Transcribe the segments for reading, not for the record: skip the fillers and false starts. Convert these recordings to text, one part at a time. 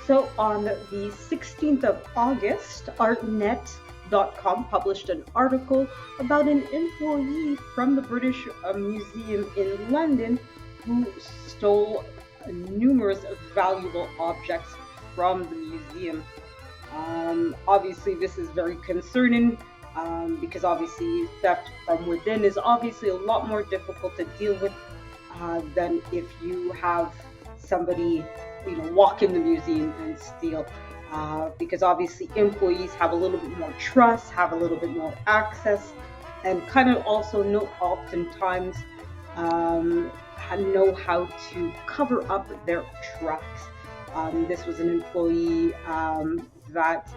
So on the 16th of August, Artnet.com published an article about an employee from the British Museum in London who stole numerous valuable objects from the museum. Obviously, this is very concerning because obviously theft from within is obviously a lot more difficult to deal with than if you have somebody, walk in the museum and steal. Because obviously employees have a little bit more trust, have a little bit more access, and kind of also know oftentimes um, know how to cover up their tracks. This was an employee that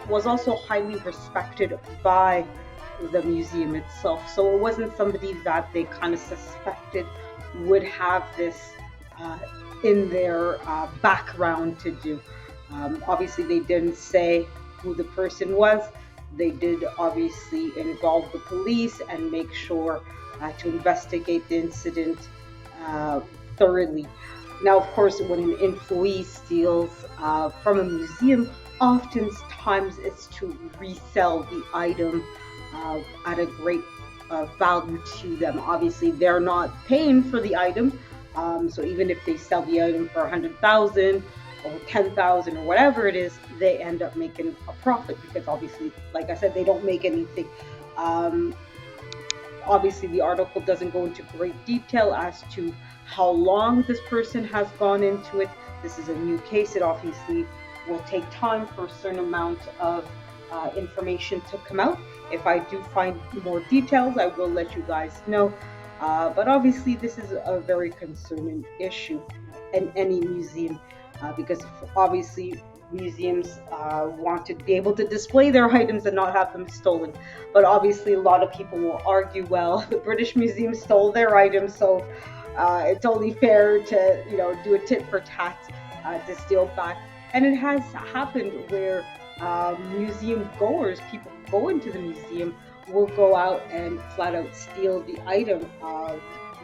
was also highly respected by the museum itself. So it wasn't somebody that they kind of suspected would have this uh, in their background to do. Obviously, they didn't say who the person was. They did obviously involve the police and make sure to investigate the incident uh, thoroughly. Now, of course, when an employee steals from a museum, oftentimes it's to resell the item at a great value to them. Obviously, they're not paying for the item, so even if they sell the item for 100,000 or 10,000 or whatever it is, they end up making a profit because obviously, like I said, they don't make anything. Um, Obviously, the article doesn't go into great detail as to how long this person has gone into it. This is a new case. It obviously will take time for a certain amount of information to come out. If I do find more details, I will let you guys know. But obviously, this is a very concerning issue in any museum because obviously museums want to be able to display their items and not have them stolen. But obviously, a lot of people will argue, well, the British Museum stole their items, so it's only fair to, do a tit for tat to steal back. And it has happened where museum goers, people who go into the museum, will go out and flat out steal the item.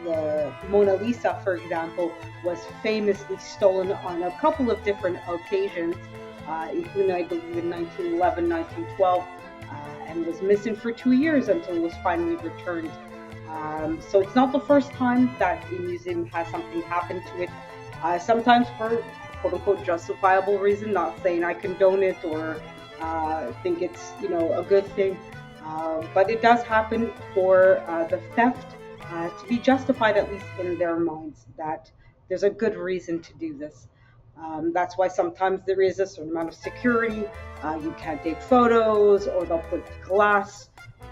The Mona Lisa, for example, was famously stolen on a couple of different occasions, including, I believe, in 1911, 1912, and was missing for 2 years until it was finally returned. So it's not the first time that a museum has something happen to it. Sometimes for quote unquote justifiable reason, not saying I condone it or think it's a good thing, but it does happen for the theft to be justified, at least in their minds, that there's a good reason to do this. That's why sometimes there is a certain amount of security. You can't take photos, or they'll put glass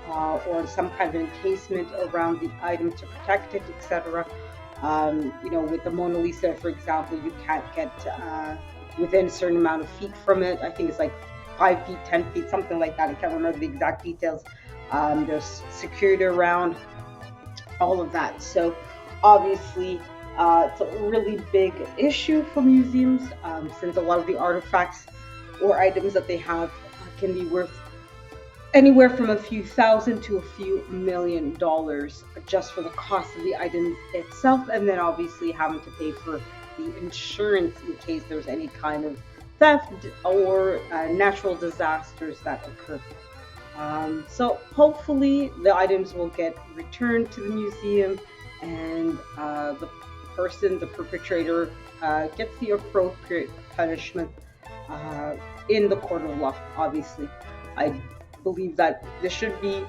or some kind of encasement around the item to protect it, etc. With the Mona Lisa, for example, you can't get within a certain amount of feet from it. I think it's like 5 feet, 10 feet, something like that. I can't remember the exact details. There's security around, all of that. So obviously, it's a really big issue for museums since a lot of the artifacts or items that they have can be worth anywhere from a few thousand to a few $1,000,000 just for the cost of the item itself, and then obviously having to pay for the insurance in case there's any kind of theft or natural disasters that occur. So hopefully the items will get returned to the museum, and the person, the perpetrator, gets the appropriate punishment in the court of law. Obviously, I believe that this should be,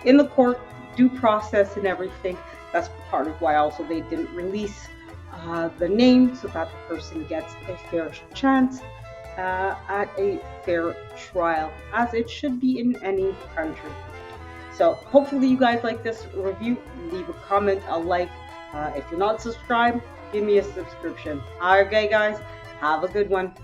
in the court, due process and everything. That's part of why also they didn't release the name, so that the person gets a fair chance at a fair trial, as it should be in any country. So hopefully you guys like this review. Leave a comment, a like. If you're not subscribed, give me a subscription. Okay, guys, have a good one.